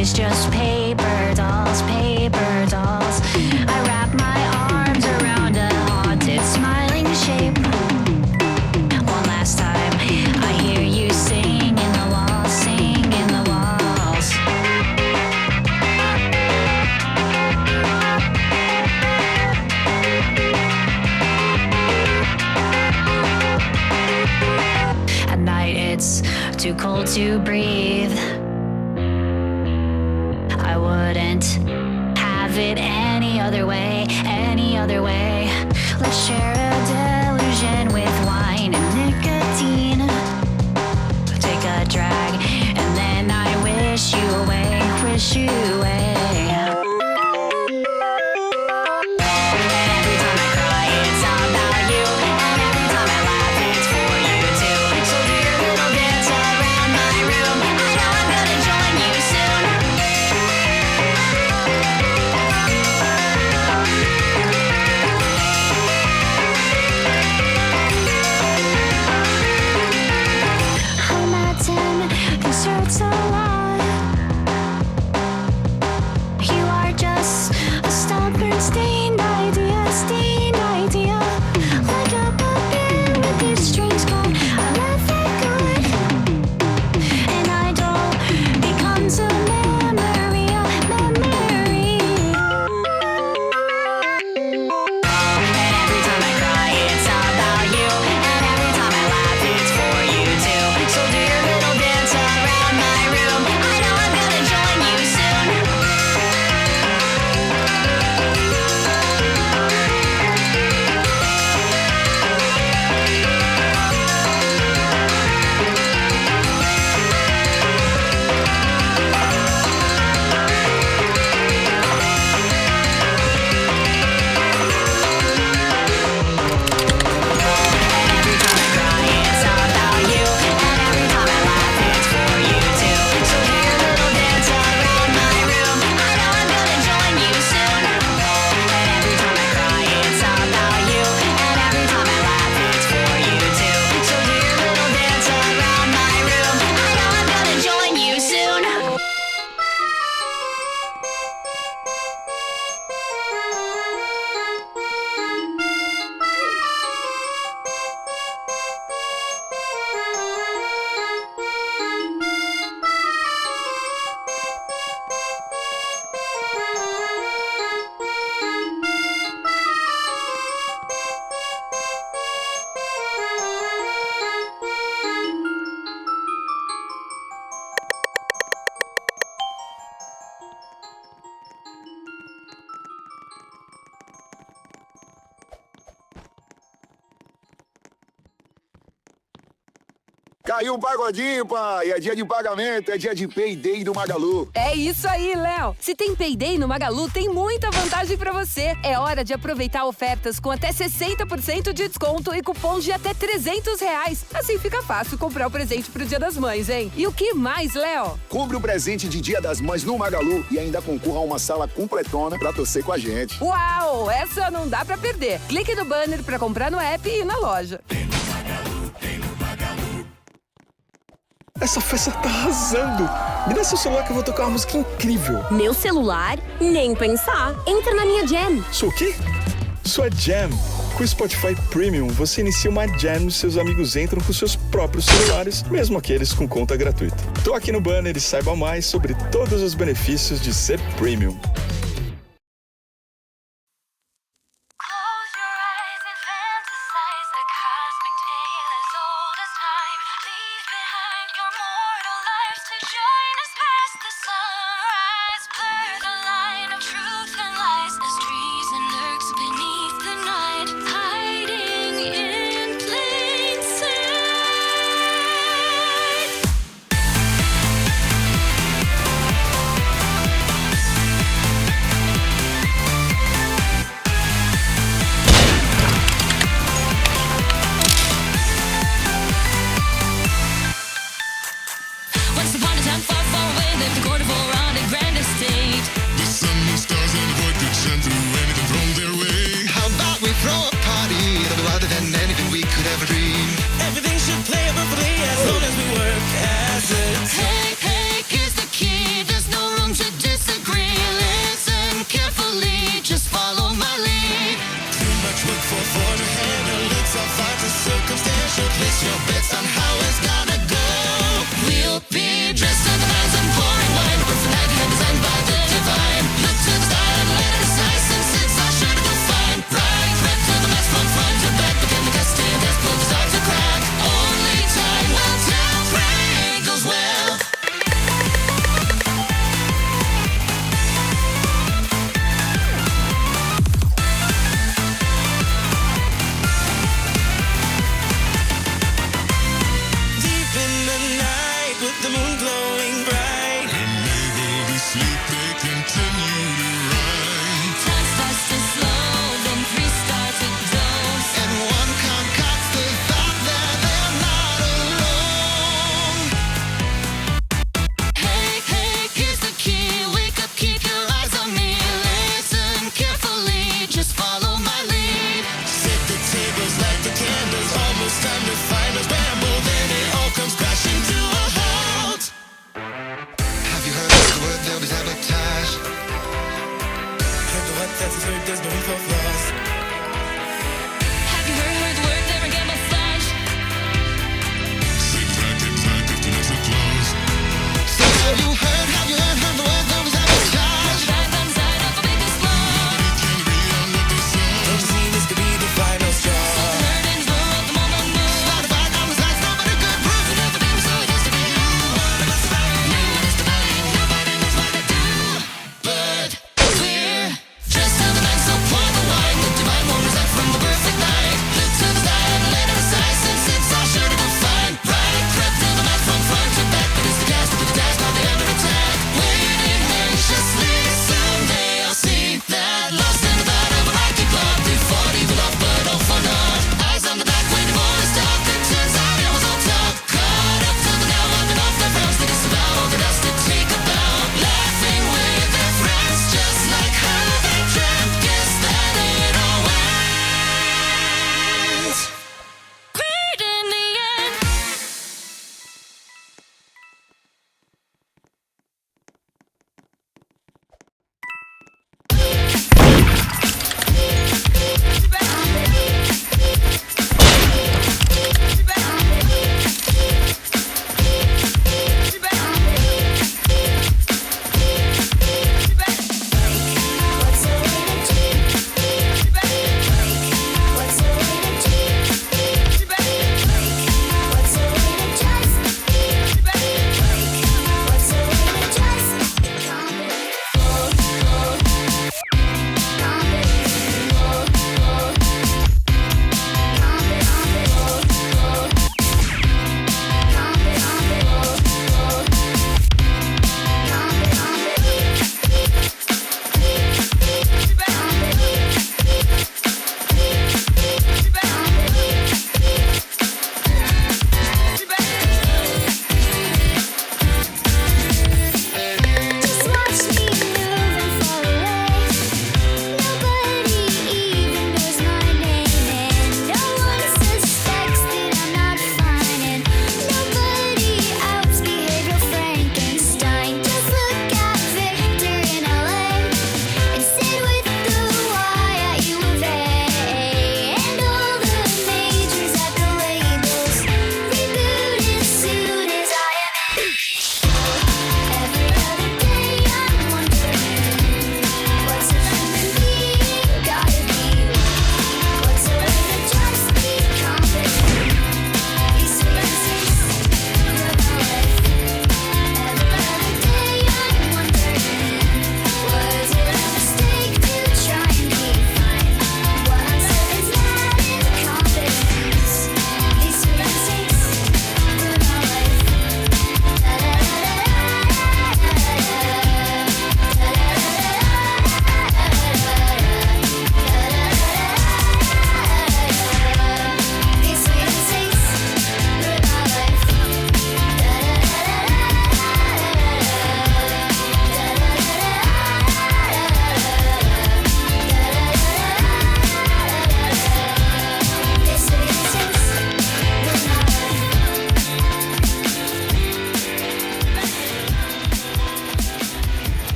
always just paper dolls, paper dolls. I wrap my arms around a haunted smiling shape. One last time, I hear you sing in the walls, sing in the walls. At night it's too cold to breathe. I wouldn't have it any other way, any other way. Let's share a delusion with wine and nicotine. Take a drag and then I wish you away, wish you away. Every time I cry it's about you, and every time I laugh it's for you too. So do your little dance around my room. I know I'm gonna join you soon. I'm at 10, this hurts a lot. You are just a stubborn stained idea, stained idea. Like a puppet with its strings gone, I let that go. And I don't becomes a memory, a memory. And every time I cry it's about you, and every time I laugh it's for you too. So do your little dance around my room. I know I'm gonna join you soon. Every time I cry it's about you, and every time I laugh it's for you too. So do your little dance around my room. I know I'm gonna join you soon. And every time I cry it's about you, and every time I laugh it's for you too. So do your little dance around my room. I know I'm gonna join you soon. Caiu um pagodinho, pai. É dia de pagamento, é dia de payday do Magalu. É isso aí, Léo. Se tem payday no Magalu, tem muita vantagem pra você. É hora de aproveitar ofertas com até 60% de desconto e cupons de até R$300. Assim fica fácil comprar o presente pro Dia das Mães, hein? E o que mais, Léo? Compre o presente de Dia das Mães no Magalu e ainda concorra a uma sala completona pra torcer com a gente. Uau, essa não dá pra perder. Clique no banner pra comprar no app e na loja. Essa festa tá arrasando. Me dá seu celular que eu vou tocar uma música incrível. Meu celular? Nem pensar. Entra na minha Jam. Sou o quê? Sua Jam. Com o Spotify Premium, você inicia uma Jam e seus amigos entram com seus próprios celulares, mesmo aqueles com conta gratuita. Toque no banner e saiba mais sobre todos os benefícios de ser Premium. Close your eyes and fantasize a cosmic tale as old as time. Leave behind your mortal lives to join us past the sunrise. Blur the line of truth and lies as treason lurks beneath the night, hiding in plain sight. glowing.